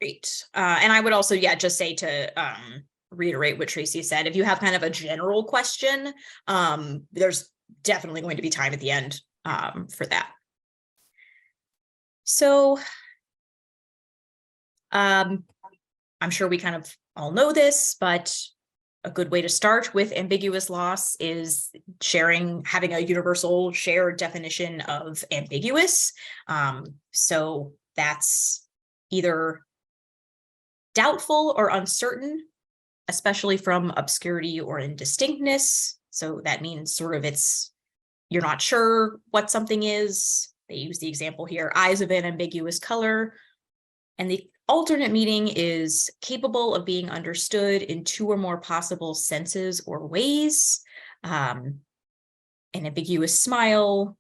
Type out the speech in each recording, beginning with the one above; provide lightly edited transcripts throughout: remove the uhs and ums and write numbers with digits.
Great. And I would also, just say to reiterate what Tracy said, if you have kind of a general question, there's definitely going to be time at the end for that. So I'm sure we kind of all know this, but a good way to start with ambiguous loss is having a universal shared definition of ambiguous. So that's either doubtful or uncertain, especially from obscurity or indistinctness. So that means sort of you're not sure what something is. They use the example here, eyes of an ambiguous color. And the alternate meaning is capable of being understood in two or more possible senses or ways. An ambiguous smile,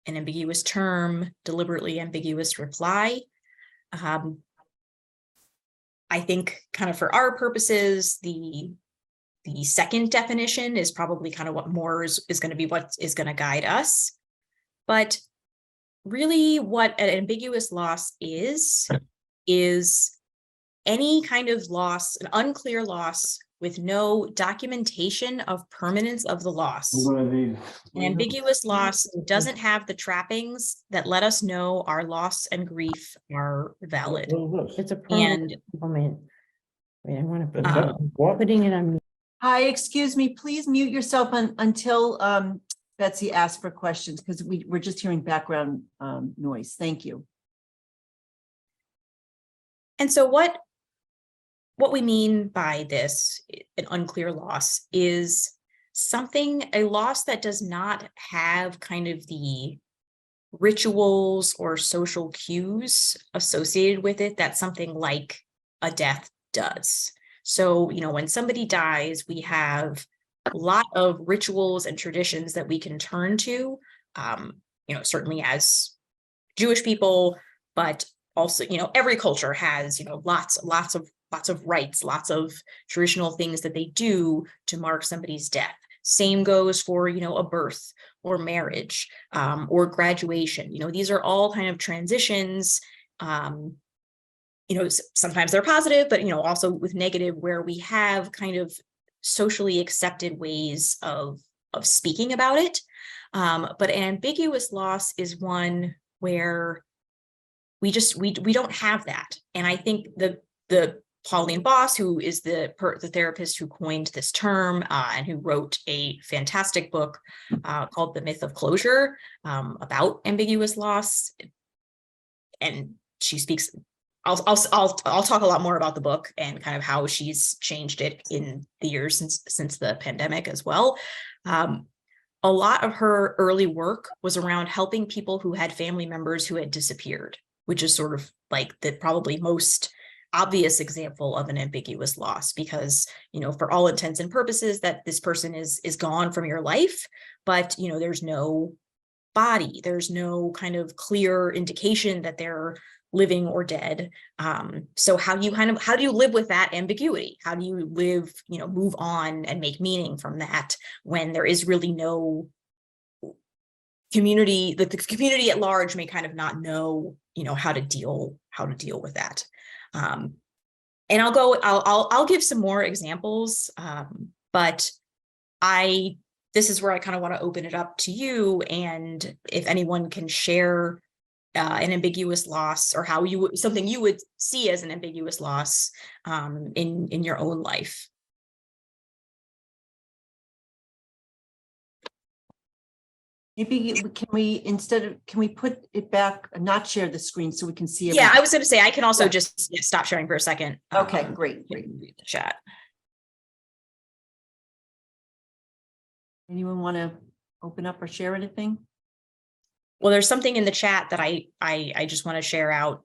an ambiguous term, deliberately ambiguous reply. I think kind of for our purposes, the second definition is probably kind of what more is going to be what is going to guide us. But really what an ambiguous loss is any kind of loss, an unclear loss with no documentation of permanence of the loss. An ambiguous loss doesn't have the trappings that let us know our loss and grief are valid. It's a permanent moment. I want to put putting it on. Hi, excuse me, please mute yourself until Betsy asks for questions, because we're just hearing background noise. Thank you. And so what we mean by this, an unclear loss, is a loss that does not have kind of the rituals or social cues associated with it that something like a death does. So, when somebody dies, we have a lot of rituals and traditions that we can turn to, certainly as Jewish people, but also, every culture has, lots of rites, lots of traditional things that they do to mark somebody's death. Same goes for, a birth or marriage or graduation. These are all kind of transitions. Sometimes they're positive, but, also with negative, where we have kind of socially accepted ways of speaking about it. But an ambiguous loss is one where we don't have that. And I think the Pauline Boss, who is the therapist who coined this term and who wrote a fantastic book called The Myth of Closure about ambiguous loss, and she speaks. I'll talk a lot more about the book and kind of how she's changed it in the years since the pandemic as well. A lot of her early work was around helping people who had family members who had disappeared, which is sort of like the probably most obvious example of an ambiguous loss, because, for all intents and purposes, that this person is gone from your life, but, there's no body, there's no kind of clear indication that they're living or dead. So how do you live with that ambiguity? How do you live, move on and make meaning from that when there is really no community, that the community at large may kind of not know, how to deal with that. And I'll give some more examples, but this is where I kind of want to open it up to you, and if anyone can share an ambiguous loss, or something you would see as an ambiguous loss in your own life. Maybe can we put it back, not share the screen so we can see everything? Yeah, I was going to say I can also just stop sharing for a second. Okay, great. Read the chat. Anyone want to open up or share anything? Well, there's something in the chat that I just want to share out.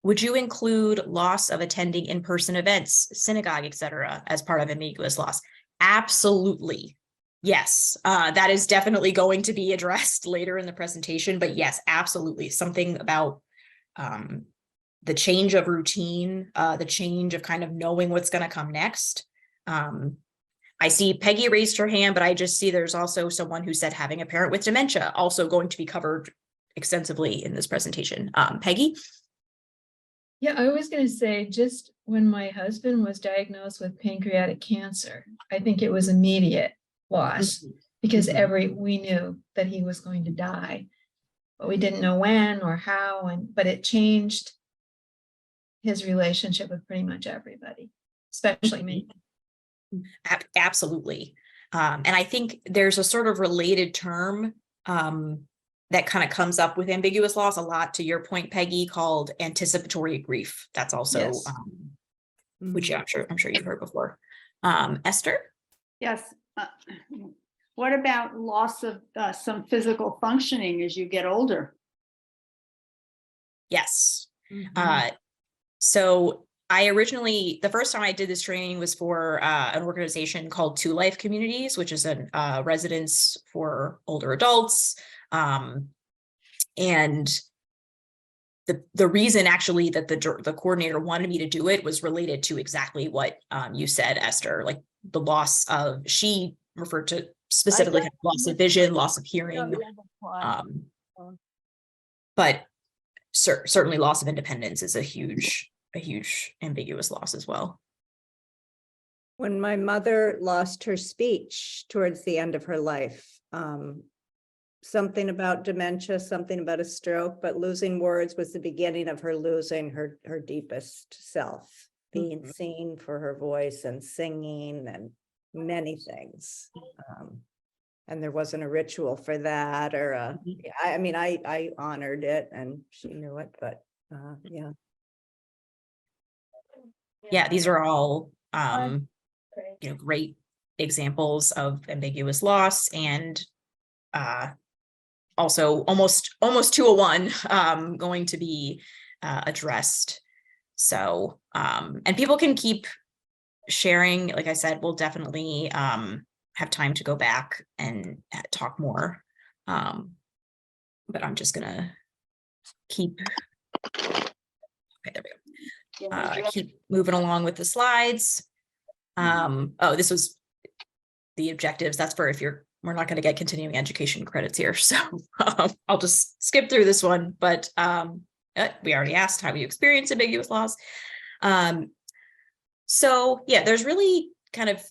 Would you include loss of attending in-person events, synagogue, etc., as part of ambiguous loss? Absolutely. Yes, that is definitely going to be addressed later in the presentation, but yes, absolutely. Something about the change of routine, the change of kind of knowing what's going to come next. I see Peggy raised her hand, but I just see there's also someone who said having a parent with dementia also going to be covered extensively in this presentation. Peggy? Yeah, I was going to say, just when my husband was diagnosed with pancreatic cancer, I think it was immediate loss because we knew that he was going to die, but we didn't know when or how, but it changed his relationship with pretty much everybody, especially me. Absolutely. And I think there's a sort of related term that kind of comes up with ambiguous loss a lot, to your point, Peggy, called anticipatory grief. That's also, Yes. which I'm sure you've heard before. Esther? Yes. What about loss of some physical functioning as you get older? Yes. So the first time I did this training was for an organization called Two Life Communities, which is a residence for older adults. And the reason actually that the coordinator wanted me to do it was related to exactly what you said, Esther, like the loss of, she referred to specifically loss of vision, loss of hearing, but certainly loss of independence is a huge ambiguous loss as well. When my mother lost her speech towards the end of her life, something about dementia, something about a stroke, but losing words was the beginning of her losing her deepest self, being seen for her voice and singing and many things. And there wasn't a ritual for that, or I honored it and she knew it, but yeah. Yeah, these are all great examples of ambiguous loss, and also almost 201 going to be addressed. So and people can keep sharing. Like I said, we'll definitely have time to go back and talk more, but I'm just gonna keep there we go. Keep moving along with the slides. Oh, this was the objectives. That's for if we're not going to get continuing education credits here. So I'll just skip through this one, but we already asked how you experience ambiguous loss. So yeah, there's really kind of,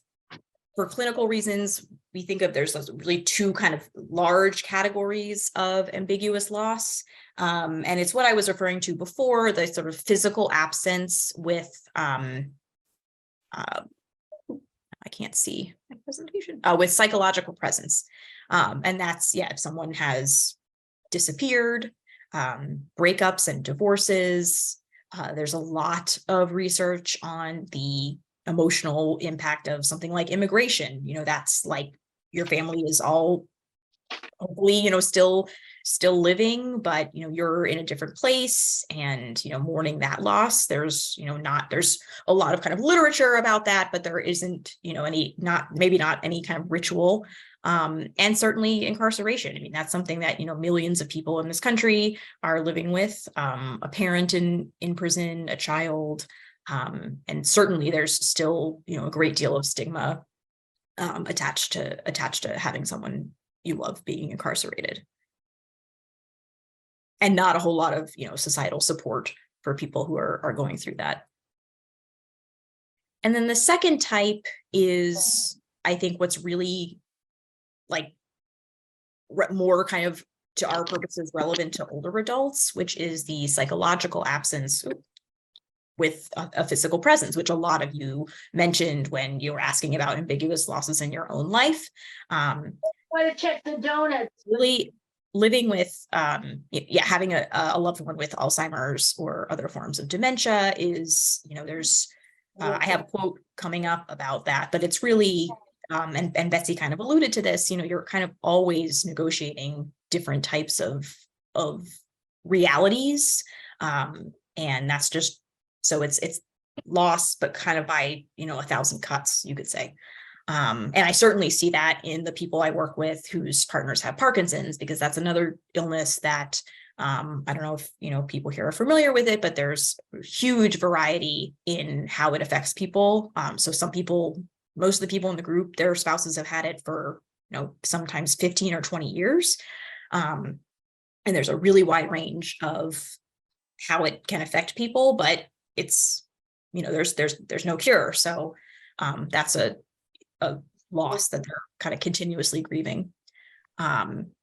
for clinical reasons, we think of there's really two kind of large categories of ambiguous loss. And it's what I was referring to before, the sort of physical absence with, I can't see my presentation, with psychological presence. And that's, if someone has disappeared, breakups and divorces. There's a lot of research on the emotional impact of something like immigration. That's like your family is all hopefully, still living, but you're in a different place, and mourning that loss. There's there's a lot of kind of literature about that, but there isn't maybe not any kind of ritual. And certainly incarceration. I mean, that's something that millions of people in this country are living with, a parent in prison, a child, and certainly there's still a great deal of stigma attached to having someone you love being incarcerated, and not a whole lot of societal support for people who are going through that. And then the second type is, I think, what's really like more kind of to our purposes relevant to older adults, which is the psychological absence with a physical presence, which a lot of you mentioned when you were asking about ambiguous losses in your own life. Want to check the donuts? Really living with, having a loved one with Alzheimer's or other forms of dementia is, there's, I have a quote coming up about that, but it's really, and Betsy kind of alluded to this, you're kind of always negotiating different types of realities. And that's just, so it's loss, but kind of by, 1,000 cuts, you could say. And I certainly see that in the people I work with whose partners have Parkinson's, because that's another illness that I don't know if people here are familiar with it, but there's a huge variety in how it affects people. So some people, most of the people in the group, their spouses have had it for sometimes 15 or 20 years. And And there's a really wide range of how it can affect people, but it's, there's no cure. So that's a loss that they're kind of continuously grieving.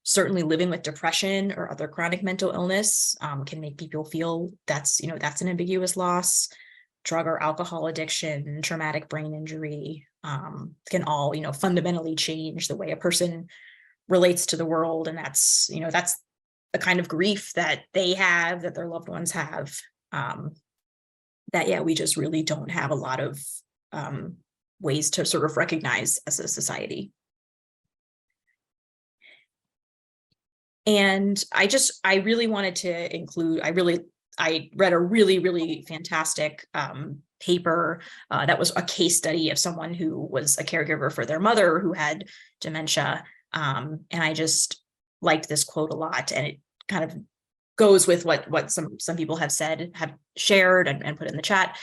Certainly living with depression or other chronic mental illness can make people feel that's an ambiguous loss. Drug or alcohol addiction, traumatic brain injury can all, fundamentally change the way a person relates to the world. And that's the kind of grief that they have, that their loved ones have, we just really don't have a lot of ways to sort of recognize as a society. And I really wanted to include, I read a really, really fantastic paper that was a case study of someone who was a caregiver for their mother who had dementia. And I just liked this quote a lot, and it kind of goes with what some people have shared and put in the chat.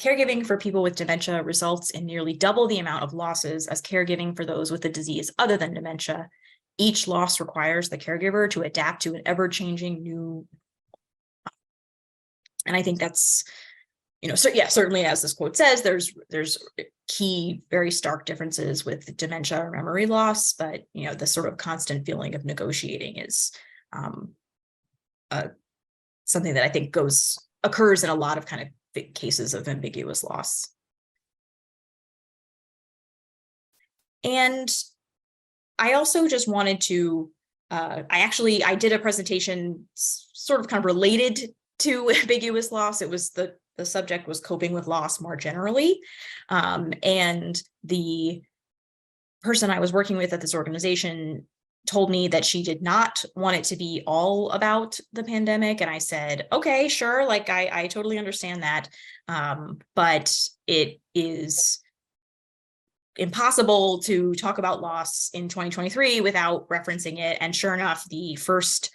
Caregiving for people with dementia results in nearly double the amount of losses as caregiving for those with a disease other than dementia. Each loss requires the caregiver to adapt to an ever-changing new. And I think that's, certainly as this quote says, there's key, very stark differences with dementia or memory loss, but, the sort of constant feeling of negotiating is something that I think occurs in a lot of kind of big cases of ambiguous loss. And I also just wanted to, I did a presentation sort of kind of related to ambiguous loss. It was the subject was coping with loss more generally. And the person I was working with at this organization told me that she did not want it to be all about the pandemic. And I said, okay, sure. Like I totally understand that. But it is impossible to talk about loss in 2023 without referencing it. And sure enough, the first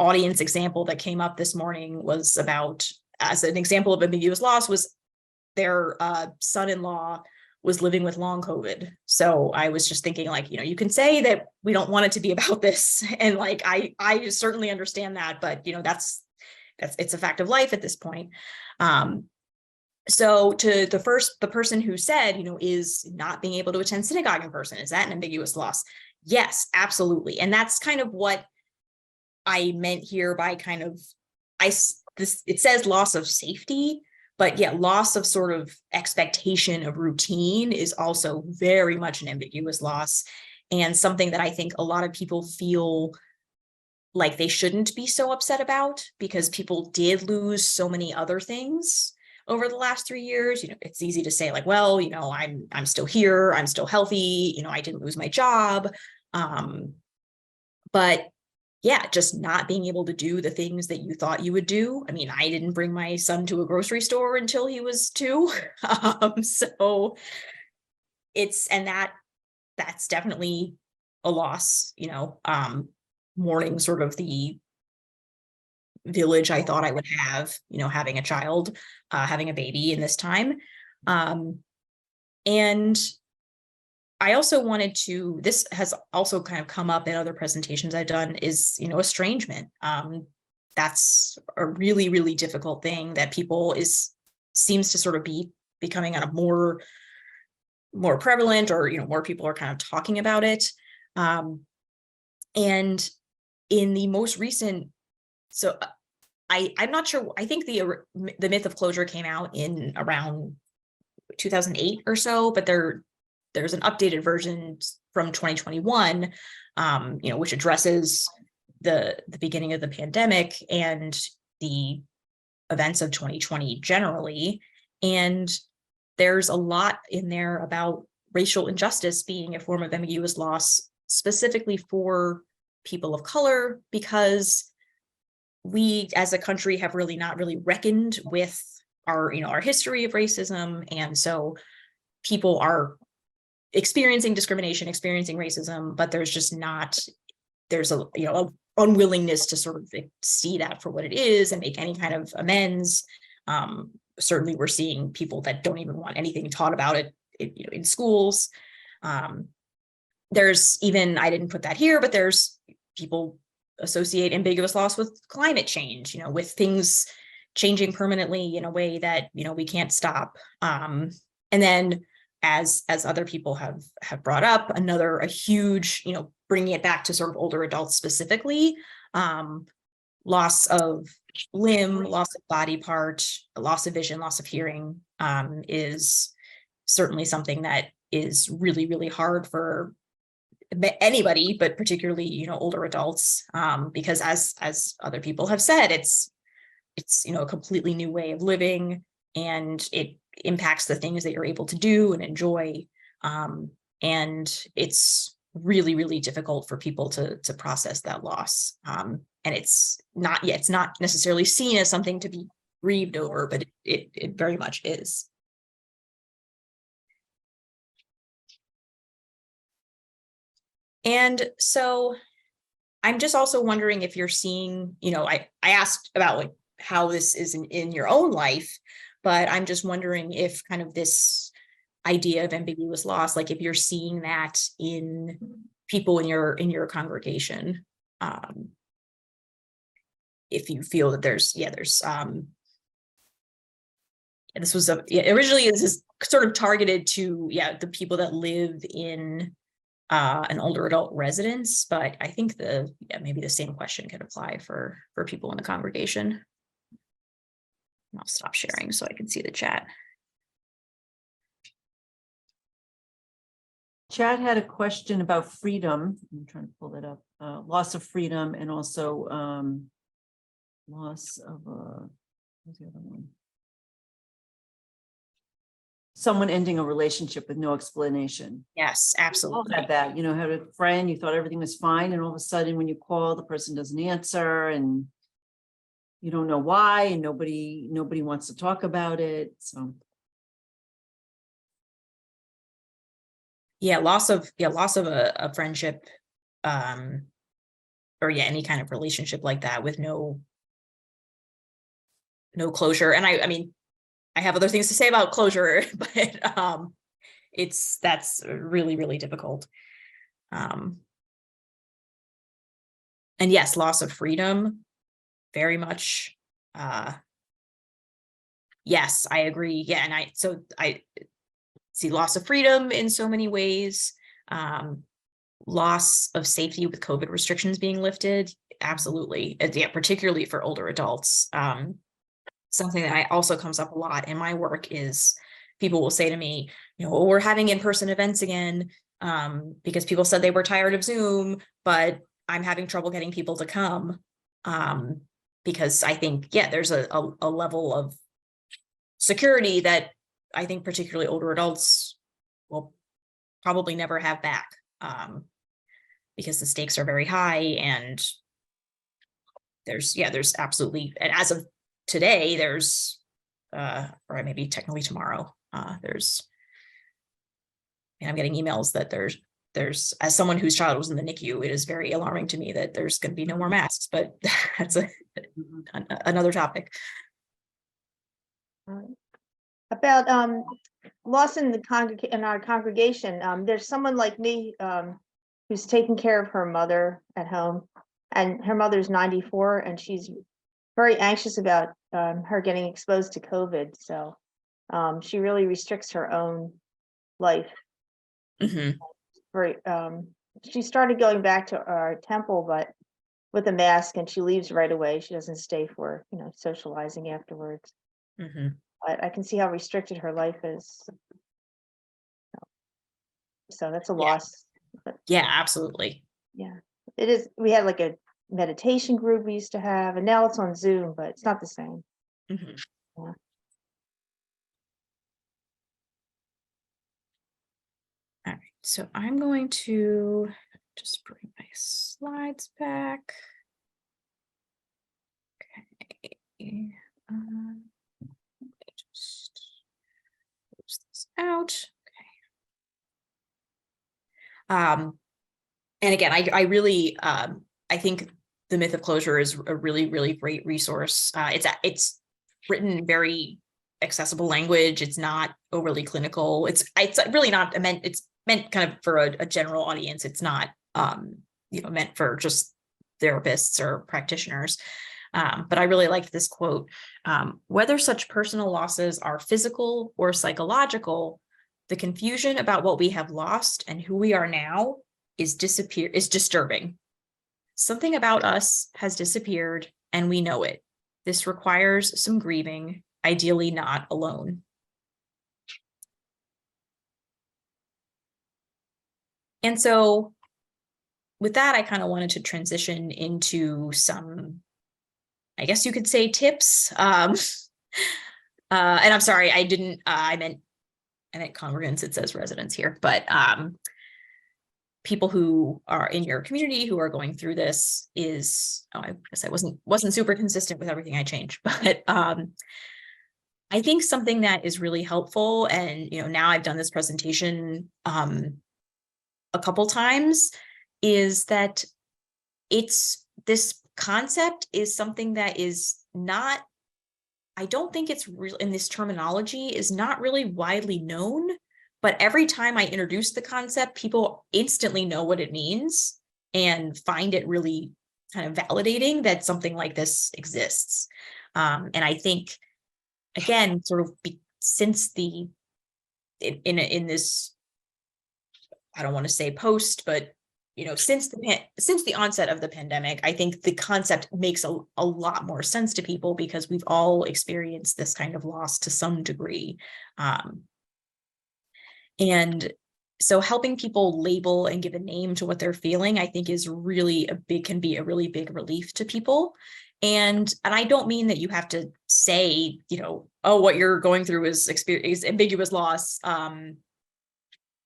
audience example that came up this morning was about, as an example of ambiguous loss, was their son-in-law was living with long COVID. So I was just thinking, you can say that we don't want it to be about this. And I certainly understand that, but that's it's a fact of life at this point. So to the person who said, is not being able to attend synagogue in person, is that an ambiguous loss? Yes, absolutely. And that's kind of what I meant here by it says loss of safety, but yeah, loss of sort of expectation of routine is also very much an ambiguous loss, and something that I think a lot of people feel like they shouldn't be so upset about, because people did lose so many other things over the last 3 years. It's easy to say well, I'm still here, I'm still healthy, I didn't lose my job. But yeah, just not being able to do the things that you thought you would do. I mean, I didn't bring my son to a grocery store until he was 2. So that's definitely a loss, mourning sort of the village I thought I would have, having a child, having a baby in this time. And I also wanted to, this has also kind of come up in other presentations I've done, is, estrangement. That's a really, really difficult thing that seems to sort of be becoming kind of more prevalent, or, more people are kind of talking about it. And in the most recent, so I'm not sure, I think the myth of closure came out in around 2008 or so, but there's an updated version from 2021, which addresses the beginning of the pandemic and the events of 2020 generally. And there's a lot in there about racial injustice being a form of ambiguous loss, specifically for people of color, because we as a country have really not really reckoned with our history of racism. And so people are experiencing discrimination, experiencing racism, but there's a unwillingness to sort of see that for what it is and make any kind of amends. Certainly we're seeing people that don't even want anything taught about it in schools. There's even, I didn't put that here, but there's people associate ambiguous loss with climate change, with things changing permanently in a way that, we can't stop. And then as other people have brought up, a huge, bringing it back to sort of older adults specifically, loss of limb, loss of body part, loss of vision, loss of hearing, is certainly something that is really, really hard for anybody, but particularly, older adults, because as other people have said, it's a completely new way of living, and it impacts the things that you're able to do and enjoy. And it's really, really difficult for people to process that loss. And it's not necessarily seen as something to be grieved over, but it very much is. And so I'm just also wondering if you're seeing, I asked about like how this is in your own life, but I'm just wondering if kind of this idea of ambiguous loss, like if you're seeing that in people in your congregation, if you feel that there's this was originally this is sort of targeted to the people that live in an older adult residence, but I think maybe the same question could apply for people in the congregation. I'll stop sharing so I can see the chat. Chad had a question about freedom. I'm trying to pull it up. Loss of freedom, and also loss of what's the other one? Someone ending a relationship with no explanation. Yes, All absolutely. had that, had a friend, you thought everything was fine, and all of a sudden when you call, the person doesn't answer, and you don't know why, and nobody wants to talk about it. So loss of a friendship, or any kind of relationship like that with no closure. And I mean, I have other things to say about closure, but that's really, really difficult. And yes, loss of freedom, very much. Yes, I agree. Yeah, and I see loss of freedom in so many ways. Loss of safety with COVID restrictions being lifted, absolutely. Particularly for older adults. Something that also comes up a lot in my work is people will say to me, we're having in-person events again, because people said they were tired of Zoom, but I'm having trouble getting people to come, because I think, there's a level of security that I think particularly older adults will probably never have back, because the stakes are very high, and there's absolutely, and as of today, there's or maybe technically tomorrow, I'm getting emails that there's as someone whose child was in the NICU, it is very alarming to me that there's going to be no more masks, but that's another topic. About loss in our congregation, there's someone like me who's taking care of her mother at home, and her mother's 94, and she's very anxious about her getting exposed to COVID. So she really restricts her own life. Mm-hmm. She started going back to our temple, but with a mask, and she leaves right away. She doesn't stay for socializing afterwards. Mm-hmm. But I can see how restricted her life is. So that's a loss. But Absolutely. it is. We had like a meditation group we used to have, and now it's on Zoom, but it's not the same. Mm-hmm. Yeah. All right, so I'm going to just bring my slides back. Okay. Just close this out. Okay. And again, I really I think The Myth of Closure is a really, really great resource. It's written in very accessible language. It's not overly clinical. It's really not it's meant kind of for a general audience. It's not meant for just therapists or practitioners. But I really liked this quote. Whether such personal losses are physical or psychological, the confusion about what we have lost and who we are now is disturbing. Something about us has disappeared and we know it. This requires some grieving, ideally not alone. And so with that, I kind of wanted to transition into some, I guess you could say, tips. And I'm sorry, I didn't, I meant congregants, it says residents here, but people who are in your community who are going through this is, I guess I wasn't super consistent with everything I changed, but I think something that is really helpful, and now I've done this presentation a couple times, is that this concept is something that is not, I don't think it's real in this terminology, is not really widely known, but every time I introduce the concept, people instantly know what it means and find it really kind of validating that something like this exists. And I think, again, sort of since in this, I don't want to say post, but since the onset of the pandemic, I think the concept makes a lot more sense to people because we've all experienced this kind of loss to some degree. And so helping people label and give a name to what they're feeling, I think can be a really big relief to people. And I don't mean that you have to say, oh, what you're going through is ambiguous loss,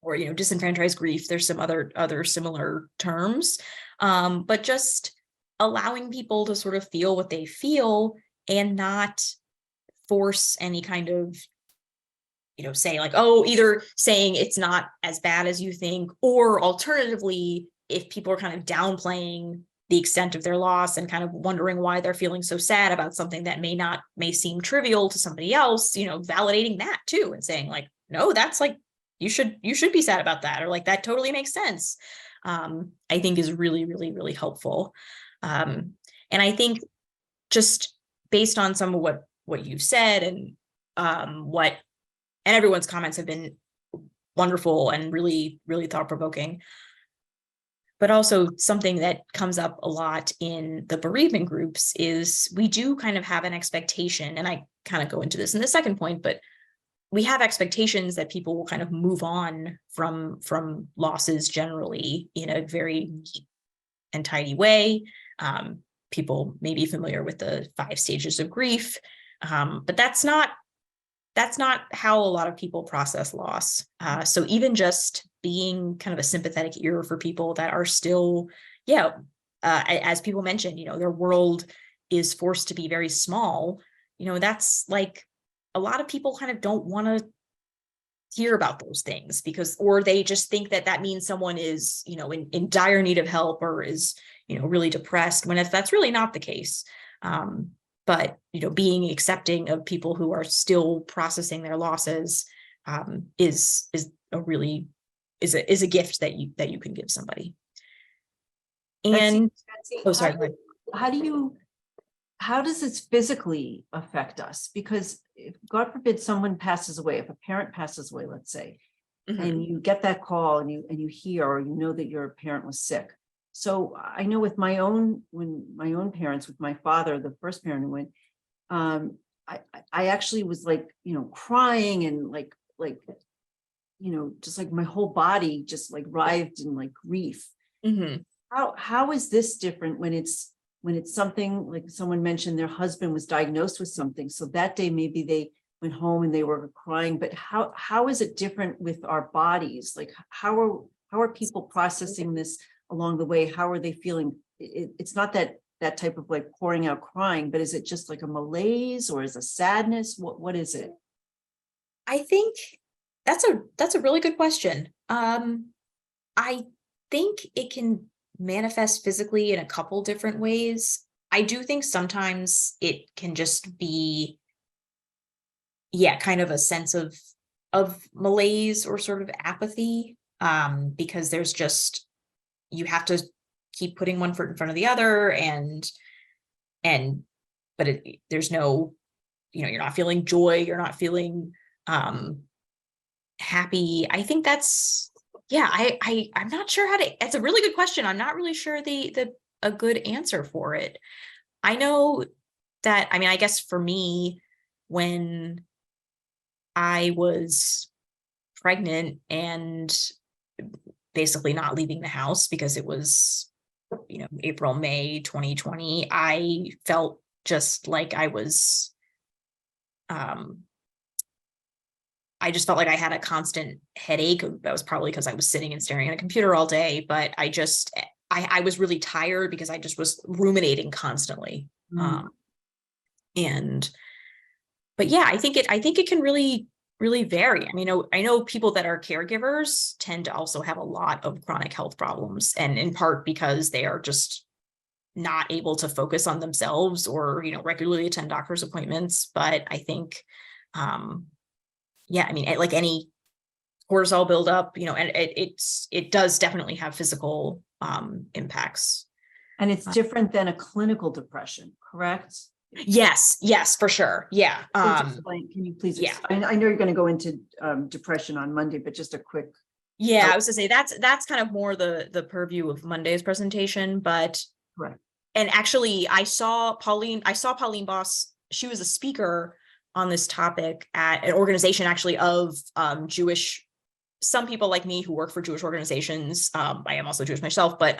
or disenfranchised grief. There's some other similar terms, but just allowing people to sort of feel what they feel and not force any kind of say like, oh, either saying it's not as bad as you think, or alternatively, if people are kind of downplaying the extent of their loss and kind of wondering why they're feeling so sad about something that may seem trivial to somebody else, validating that too and saying like, no, that's like, you should be sad about that, or like that totally makes sense. I think is really, really, really helpful. And I think just based on some of what you've said and and everyone's comments have been wonderful and really, really thought-provoking. But also something that comes up a lot in the bereavement groups is we do kind of have an expectation, and I kind of go into this in the second point, but we have expectations that people will kind of move on from losses generally in a very neat and tidy way. People may be familiar with the 5 stages of grief, but that's not how a lot of people process loss. So even just being kind of a sympathetic ear for people that are still, as people mentioned, their world is forced to be very small. That's like a lot of people kind of don't want to hear about those things or they just think that means someone is, in dire need of help or is, really depressed, when that's really not the case. But being accepting of people who are still processing their losses is a gift that you can give somebody. And Betsy, how does this physically affect us? Because if, God forbid, someone passes away, if a parent passes away, let's say, and you get that call and you hear or that your parent was sick. So I know with my own parents, with my father, the first parent who went, I actually was like, crying and like, just like my whole body just like writhed in like grief. How is this different when it's something like someone mentioned their husband was diagnosed with something. So that day, maybe they went home and they were crying, but how is it different with our bodies? Like, how are people processing this along the way? How are they feeling? It's not that type of like pouring out crying, but is it just like a malaise or is it sadness? What is it? I think that's a really good question. I think it can manifest physically in a couple different ways. I do think sometimes it can just be, kind of a sense of malaise or sort of apathy, because there's just, you have to keep putting one foot in front of the other, but there's no, you're not feeling joy, you're not feeling happy. I think that's, yeah, I'm not sure how to, it's a really good question. I'm not really sure a good answer for it. I know that, I mean, I guess for me, when I was pregnant and basically not leaving the house because it was, April, May 2020, I felt just like I just felt like I had a constant headache. That was probably because I was sitting and staring at a computer all day, but I was really tired because I just was ruminating constantly. But yeah, I think it can really, really vary. I mean, I know people that are caregivers tend to also have a lot of chronic health problems, and in part because they are just not able to focus on themselves or, regularly attend doctor's appointments. But I think, yeah, I mean, like any cortisol buildup, and it does definitely have physical impacts. And it's different than a clinical depression, correct? Yes, for sure. Yeah. Can you please explain? I know you're going to go into depression on Monday, but just a quick. Yeah, I was to say that's kind of more the purview of Monday's presentation, but Correct. And actually I saw Pauline Boss. She was a speaker on this topic at an organization actually of Jewish, some people like me who work for Jewish organizations. I am also Jewish myself, but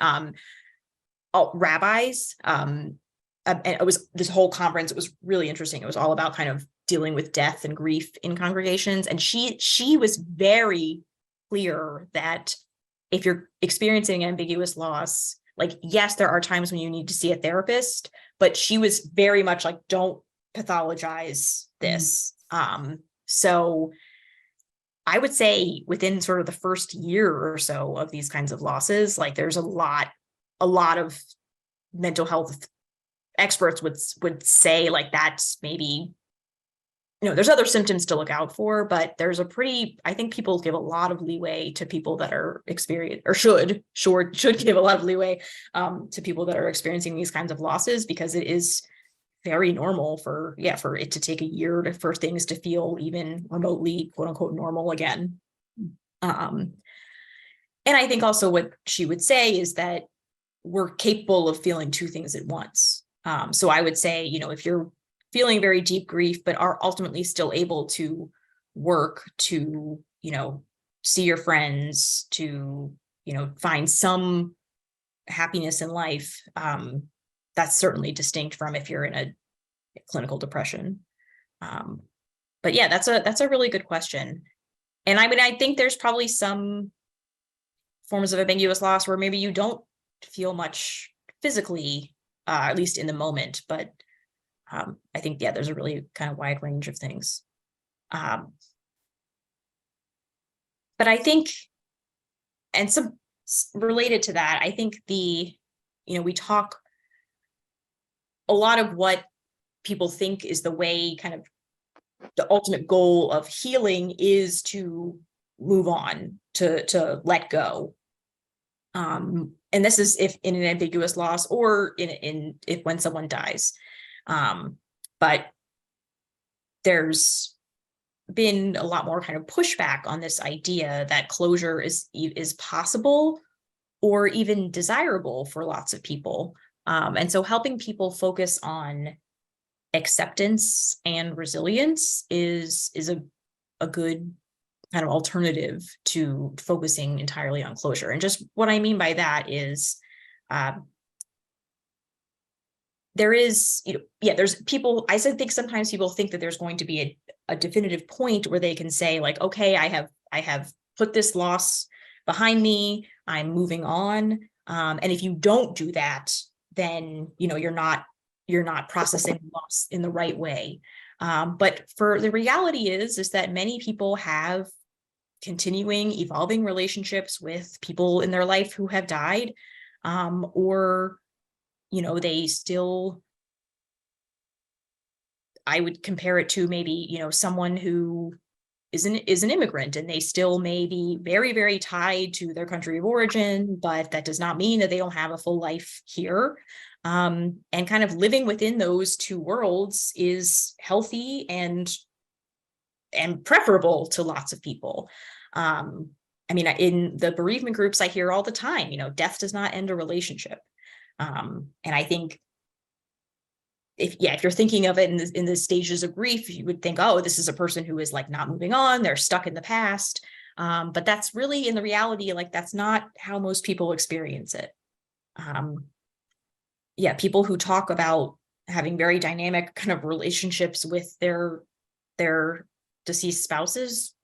rabbis. And it was this whole conference. It was really interesting. It was all about kind of dealing with death and grief in congregations. And she was very clear that if you're experiencing ambiguous loss, like, yes, there are times when you need to see a therapist, but she was very much like, don't pathologize this. So I would say within sort of the first year or so of these kinds of losses, like there's a lot of mental health experts would say like that's maybe, there's other symptoms to look out for, but there's I think people give a lot of leeway to people that are experienced, or should give a lot of leeway to people that are experiencing these kinds of losses, because it is very normal for it to take a year for things to feel even remotely quote unquote normal again. And I think also what she would say is that we're capable of feeling two things at once. So I would say, if you're feeling very deep grief, but are ultimately still able to work, to, see your friends, to, find some happiness in life, that's certainly distinct from if you're in a clinical depression. But yeah, that's a really good question. And I mean, I think there's probably some forms of ambiguous loss where maybe you don't feel much physically, at least in the moment, but I think, there's a really kind of wide range of things. But I think, and some related to that, I think we talk a lot of what people think is the way, kind of the ultimate goal of healing is to move on, to let go. And this is if in an ambiguous loss or if when someone dies. But there's been a lot more kind of pushback on this idea that closure is possible or even desirable for lots of people. And so helping people focus on acceptance and resilience is a good kind of alternative to focusing entirely on closure. And just what I mean by that is there is, there's people, I think sometimes people think that there's going to be a definitive point where they can say like, okay, I have put this loss behind me, I'm moving on. And if you don't do that, then, you're not processing loss in the right way. But for the reality is that many people have continuing, evolving relationships with people in their life who have died, or they still, I would compare it to maybe, someone who is an immigrant, and they still may be very, very tied to their country of origin, but that does not mean that they don't have a full life here. And kind of living within those two worlds is healthy and preferable to lots of people. I mean, in the bereavement groups, I hear all the time, death does not end a relationship. And I think if you're thinking of it in the stages of grief, you would think, oh, this is a person who is like not moving on, they're stuck in the past. But that's really, in the reality, like that's not how most people experience it. People who talk about having very dynamic kind of relationships with their deceased spouses,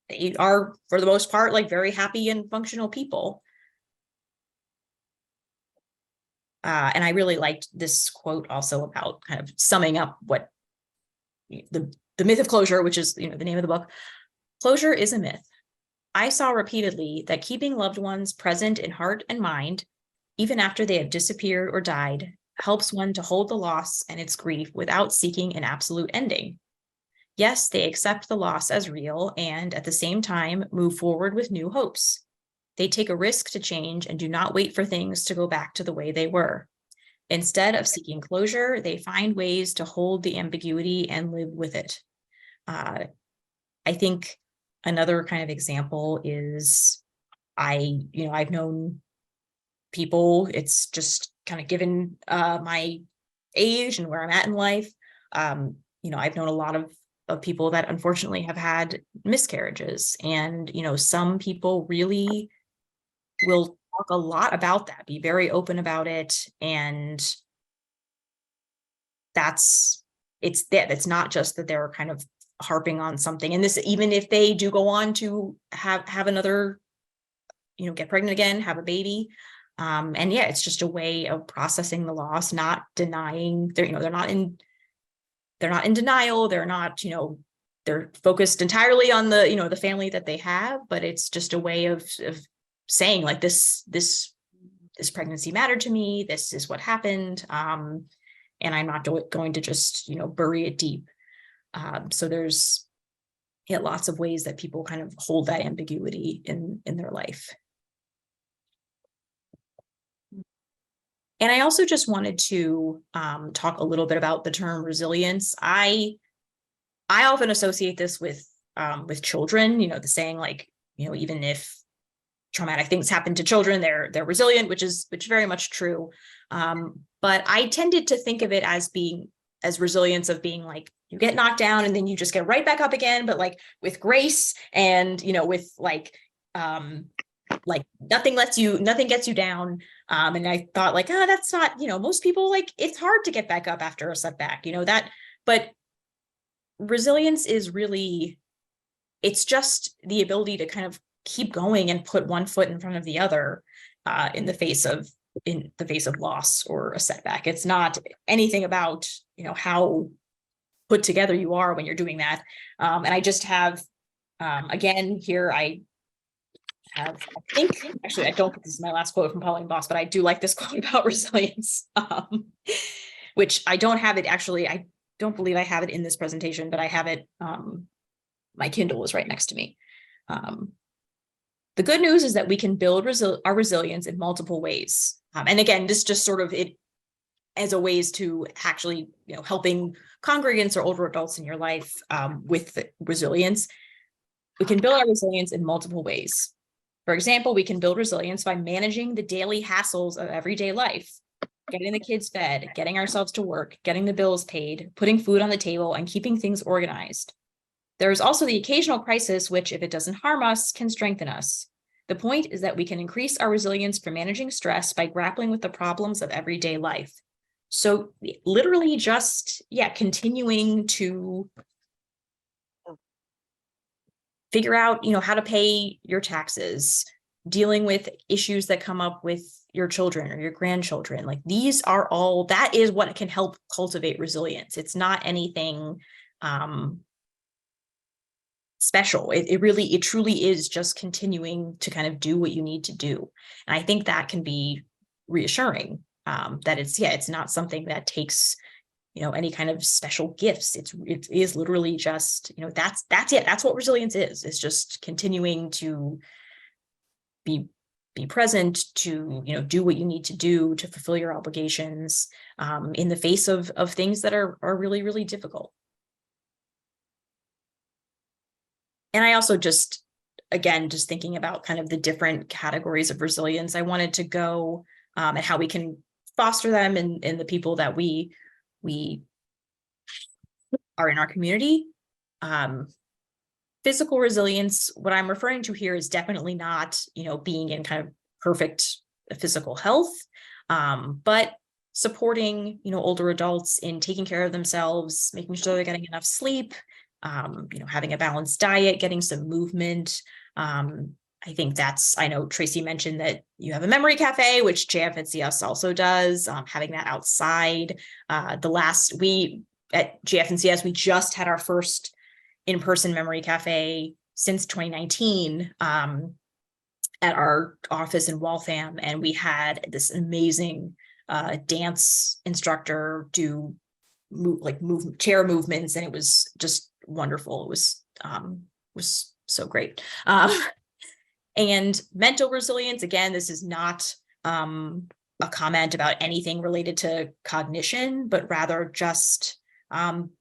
they are, for the most part, like very happy and functional people. And I really liked this quote also about kind of summing up what the myth of closure, which is, the name of the book. Closure is a myth. I saw repeatedly that keeping loved ones present in heart and mind, even after they have disappeared or died, helps one to hold the loss and its grief without seeking an absolute ending. Yes, they accept the loss as real and, at the same time, move forward with new hopes. They take a risk to change and do not wait for things to go back to the way they were. Instead of seeking closure, they find ways to hold the ambiguity and live with it. I think another kind of example is I've known people, it's just kind of given my age and where I'm at in life. I've known a lot of people that unfortunately have had miscarriages, and some people really will talk a lot about that, be very open about it, and it's not just that they're kind of harping on something. And this, even if they do go on to have another, get pregnant again, have a baby, and it's just a way of processing the loss, not denying. They're not in denial. They're not, they're focused entirely on the the family that they have, but it's just a way of saying, like, this pregnancy mattered to me, this is what happened, and I'm not going to just bury it deep. So there's lots of ways that people kind of hold that ambiguity in their life. And I also just wanted to talk a little bit about the term resilience. I often associate this with children, the saying, like, even if traumatic things happen to children, they're resilient, which is very much true. But I tended to think of it as resilience of being like, you get knocked down and then you just get right back up again, but like with grace and, with like nothing gets you down. And I thought, like, that's not, most people, like, it's hard to get back up after a setback, but resilience is really, it's just the ability to kind of keep going and put one foot in front of the other in the face of loss or a setback. It's not anything about how put together you are when you're doing that. And I just have again here, I think actually I don't think this is my last quote from Pauline Boss, but I do like this quote about resilience, which I don't have it actually. I don't believe I have it in this presentation, but I have it. My Kindle is right next to me. The good news is that we can build our resilience in multiple ways. And again, this just sort of it as a ways to actually, helping congregants or older adults in your life with resilience. We can build our resilience in multiple ways. For example, we can build resilience by managing the daily hassles of everyday life, getting the kids fed, getting ourselves to work, getting the bills paid, putting food on the table, and keeping things organized. There is also the occasional crisis, which, if it doesn't harm us, can strengthen us. The point is that we can increase our resilience for managing stress by grappling with the problems of everyday life. So literally just, continuing to figure out, how to pay your taxes, dealing with issues that come up with your children or your grandchildren. Like, these are all, that is what can help cultivate resilience. It's not anything special. It truly is just continuing to kind of do what you need to do. And I think that can be reassuring, that it's not something that takes any kind of special gifts. It is literally just, that's it. That's what resilience is. It's just continuing to be present, to, do what you need to do to fulfill your obligations, in the face of things that are really, really difficult. And I also just thinking about kind of the different categories of resilience, I wanted to go and how we can foster them in the people that we are in our community. Physical resilience, what I'm referring to here is definitely not, being in kind of perfect physical health, but supporting, older adults in taking care of themselves, making sure they're getting enough sleep, having a balanced diet, getting some movement. I think I know Tracy mentioned that you have a memory cafe, which JFNCS also does, having that outside. At JFNCS, we just had our first in-person memory cafe since 2019 at our office in Waltham, and we had this amazing dance instructor do chair movements, and it was just wonderful. It was so great. And mental resilience, again, this is not a comment about anything related to cognition, but rather just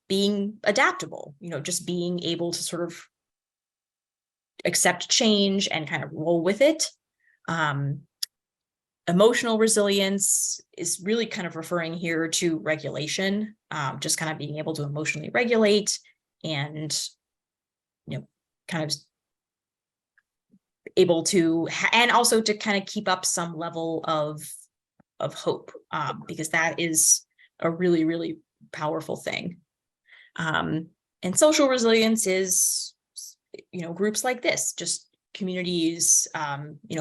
being adaptable, just being able to sort of accept change and kind of roll with it. Emotional resilience is really kind of referring here to regulation, just kind of being able to emotionally regulate and, kind of able to, and also to kind of keep up some level of hope, because that is a really, really powerful thing. And social resilience is, groups like this, just communities,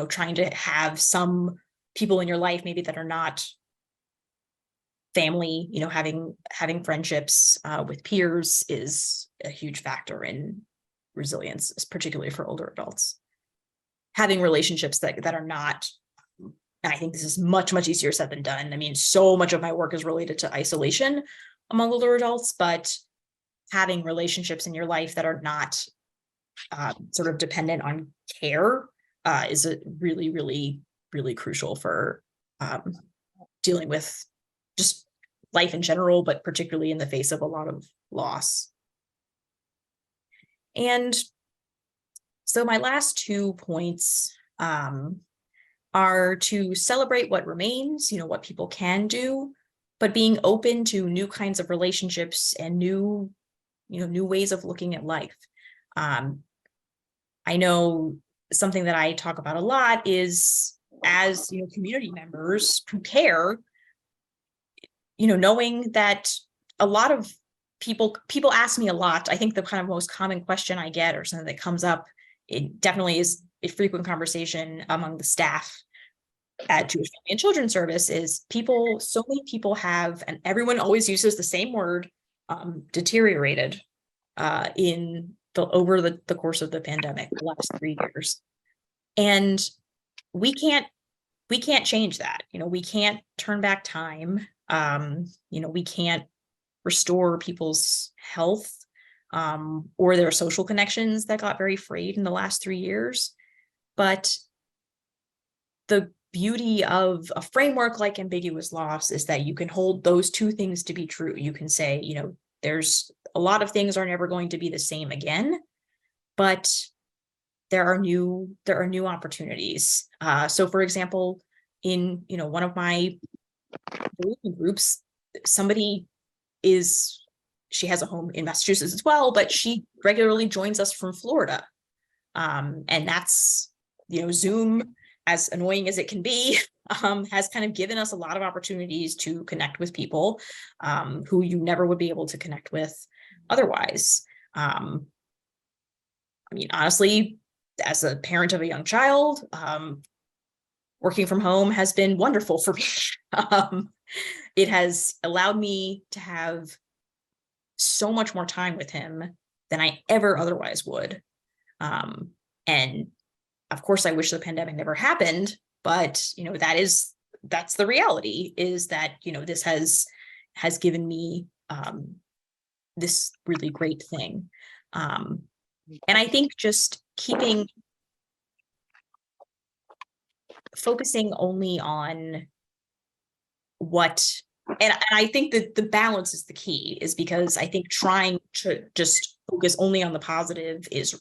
trying to have some people in your life maybe that are not family, having friendships with peers is a huge factor in resilience, particularly for older adults. Having relationships that are not, and I think this is much, much easier said than done. I mean, so much of my work is related to isolation among older adults, but having relationships in your life that are not sort of dependent on care is a really, really, really crucial for dealing with just life in general, but particularly in the face of a lot of loss. And so my last 2 points are to celebrate what remains, what people can do, but being open to new kinds of relationships and new ways of looking at life. I know something that I talk about a lot is, as community members who care, knowing that a lot of people ask me a lot. I think the kind of most common question I get, or something that comes up, it definitely is a frequent conversation among the staff at Jewish Family and Children's Service, is so many people have, and everyone always uses the same word, deteriorated over the course of the pandemic, the last 3 years. And we can't change that. We can't turn back time. We can't restore people's health or their social connections that got very frayed in the last 3 years. But the beauty of a framework like ambiguous loss is that you can hold those two things to be true. You can say, there's a lot of things are never going to be the same again, but there are new opportunities. So for example, in one of my groups, she has a home in Massachusetts as well, but she regularly joins us from Florida. And that's, Zoom, as annoying as it can be, has kind of given us a lot of opportunities to connect with people who you never would be able to connect with otherwise. Honestly, as a parent of a young child, working from home has been wonderful for me. It has allowed me to have so much more time with him than I ever otherwise would. And of course, I wish the pandemic never happened, but that's the reality, is that this has given me this really great thing. And I think just focusing only on what, and I think that the balance is the key, is because I think trying to just focus only on the positive is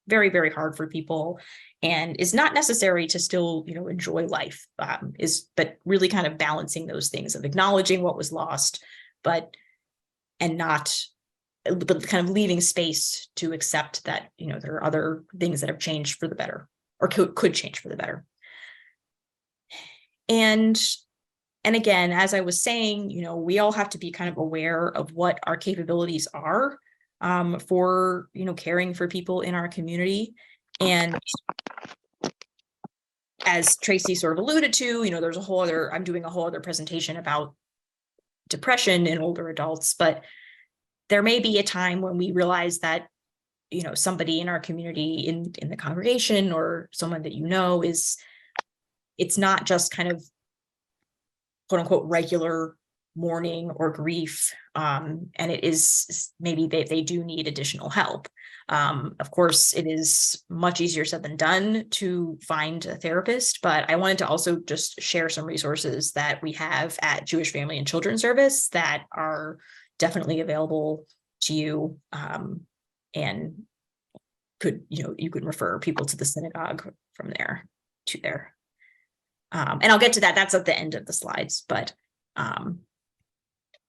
very, very hard for people, and is not necessary to still, enjoy life, but really kind of balancing those things of acknowledging what was lost, but kind of leaving space to accept that, there are other things that have changed for the better, or could change for the better. And again, as I was saying, we all have to be kind of aware of what our capabilities are, for, caring for people in our community. And as Tracy sort of alluded to, there's I'm doing a whole other presentation about depression in older adults, but there may be a time when we realize that, somebody in our community, in the congregation, or someone that it's not just kind of quote unquote regular mourning or grief, and it is maybe they do need additional help. Of course, it is much easier said than done to find a therapist, but I wanted to also just share some resources that we have at Jewish Family and Children's Service that are definitely available to you, and you could refer people to the synagogue from there to there. And I'll get to that. That's at the end of the slides, but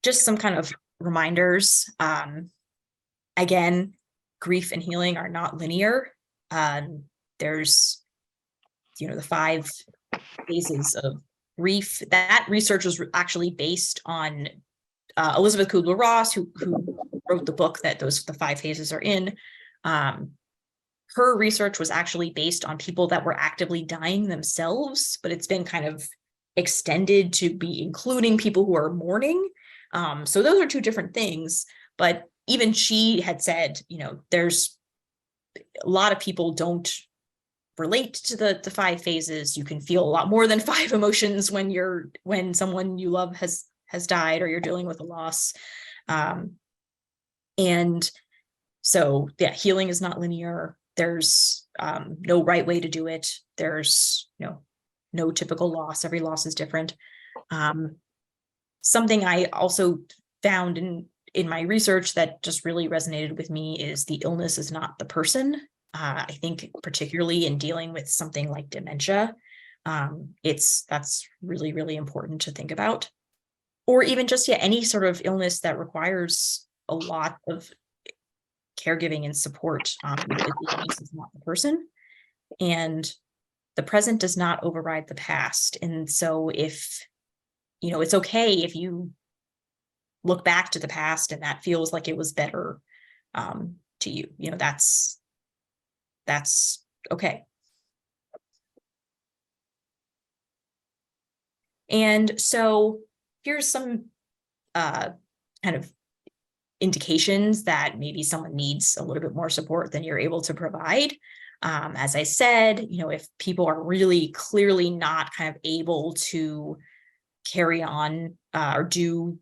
just some kind of reminders. Again, grief and healing are not linear. There's, the 5 phases of grief. That research was actually based on Elizabeth Kubler-Ross, who wrote the book that the 5 phases are in. Her research was actually based on people that were actively dying themselves, but it's been kind of extended to be including people who are mourning. So those are 2 different things, but even she had said, there's a lot of people don't relate to the 5 phases. You can feel a lot more than 5 emotions when someone you love has died, or you're dealing with a loss. And so, yeah, healing is not linear. There's no right way to do it. There's no typical loss. Every loss is different. Something I also found in my research that just really resonated with me is the illness is not the person. I think particularly in dealing with something like dementia, that's really, really important to think about. Or even just any sort of illness that requires a lot of caregiving and support. The illness is not the person, and the present does not override the past. And so if it's okay if you look back to the past and that feels like it was better to you, that's okay. And so here's some kind of indications that maybe someone needs a little bit more support than you're able to provide. As I said, if people are really clearly not kind of able to carry on or do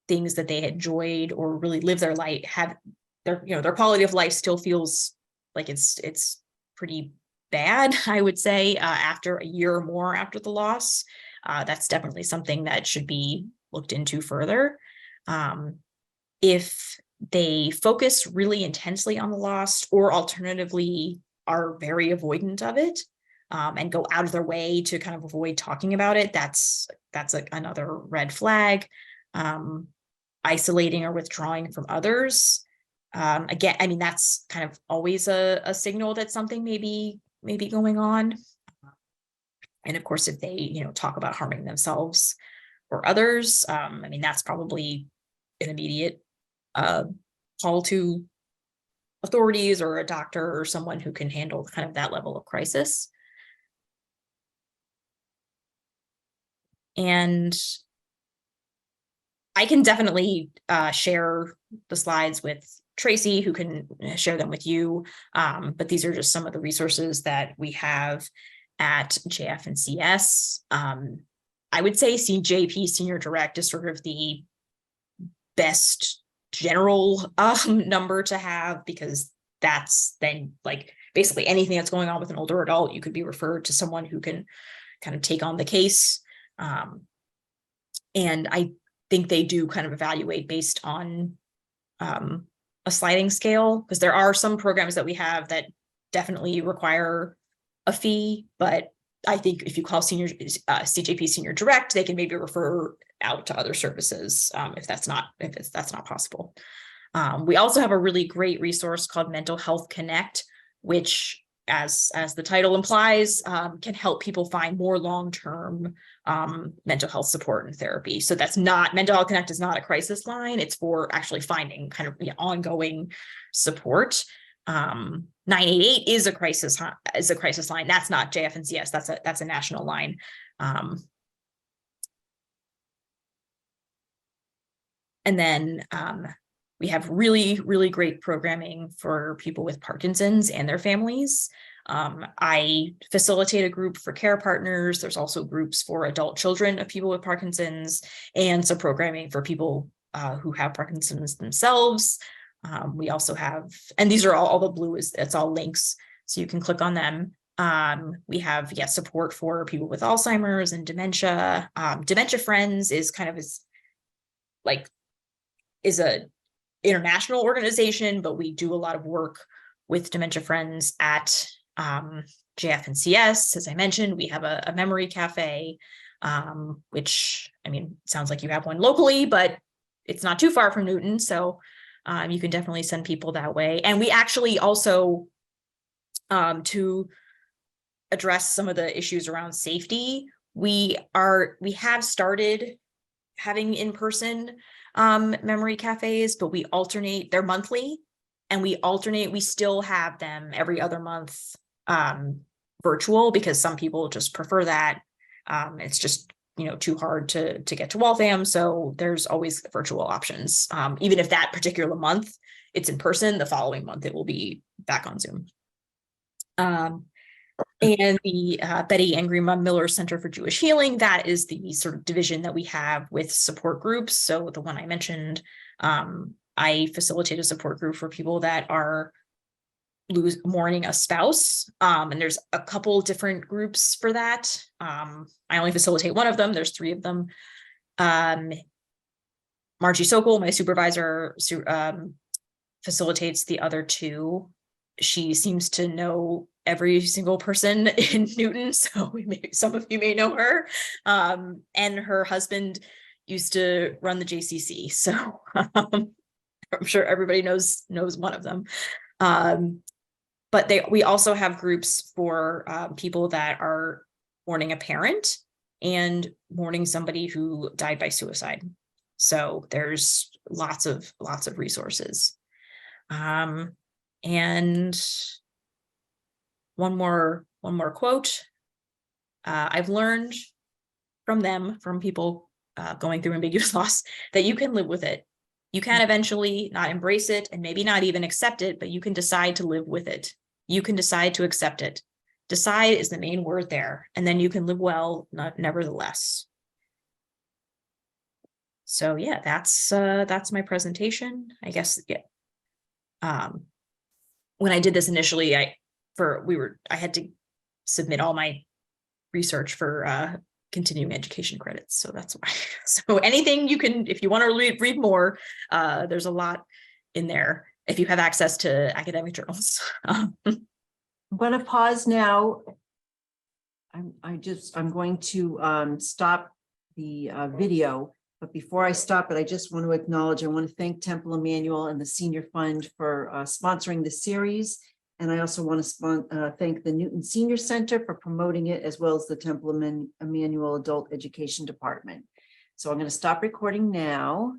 things that they enjoyed or really live their life, have their quality of life still feels like it's pretty bad, I would say, after a year or more after the loss, that's definitely something that should be looked into further. If they focus really intensely on the loss, or alternatively are very avoidant of it, and go out of their way to kind of avoid talking about it, that's another red flag. Isolating or withdrawing from others. Again, I mean, that's kind of always a signal that something may be going on. And of course, if they, talk about harming themselves or others, I mean, that's probably an immediate call to authorities or a doctor or someone who can handle kind of that level of crisis. And I can definitely share the slides with Tracy, who can share them with you. But these are just some of the resources that we have at JF and CS. I would say CJP Senior Direct is sort of the best general number to have, because that's then like basically anything that's going on with an older adult, you could be referred to someone who can kind of take on the case. And I think they do kind of evaluate based on a sliding scale, because there are some programs that we have that definitely require a fee, but I think if you call CJP Senior Direct, they can maybe refer out to other services if that's not possible. We also have a really great resource called Mental Health Connect, which, as the title implies, can help people find more long-term mental health support and therapy. So that's not, Mental Health Connect is not a crisis line. It's for actually finding kind of ongoing support. 988 is a crisis line. That's not JFNCS. That's a national line. And then we have really, really great programming for people with Parkinson's and their families. I facilitate a group for care partners. There's also groups for adult children of people with Parkinson's, and some programming for people who have Parkinson's themselves. We also have, and these are all the blue it's all links, so you can click on them. We have support for people with Alzheimer's and dementia. Dementia Friends is kind of is a international organization, but we do a lot of work with Dementia Friends at JFNCS. As I mentioned, we have a memory cafe, which, I mean, sounds like you have one locally, but it's not too far from Newton. So you can definitely send people that way. And we actually also, to address some of the issues around safety, we have started having in-person memory cafes, but we alternate, they're monthly, and we still have them every other month virtual, because some people just prefer that. It's just, too hard to get to Waltham. So there's always virtual options. Even if that particular month it's in person, the following month it will be back on Zoom. And the Betty Angry Mum Miller Center for Jewish Healing, that is the sort of division that we have with support groups. So the one I mentioned, I facilitate a support group for people that are mourning a spouse. And there's a couple different groups for that. I only facilitate one of them. There's 3 of them. Margie Sokol, my supervisor, facilitates the other 2. She seems to know every single person in Newton, so some of you may know her. And her husband used to run the JCC, so I'm sure everybody knows one of them. But we also have groups for people that are mourning a parent and mourning somebody who died by suicide. So there's lots of resources. And one more quote. I've learned from people going through ambiguous loss, that you can live with it. You can eventually not embrace it and maybe not even accept it, but you can decide to live with it. You can decide to accept it. Decide is the main word there, and then you can live well, nevertheless. So yeah, that's my presentation, I guess. Yeah. When I did this initially, I had to submit all my research for continuing education credits, so that's why. So anything you can, if you want to read more, there's a lot in there if you have access to academic journals. I'm going to pause now. I'm going to stop the video, but before I stop it, I just want to acknowledge, I want to thank Temple Emmanuel and the Senior Fund for sponsoring this series. And I also want to thank the Newton Senior Center for promoting it, as well as the Temple Emmanuel Adult Education Department. So I'm going to stop recording now.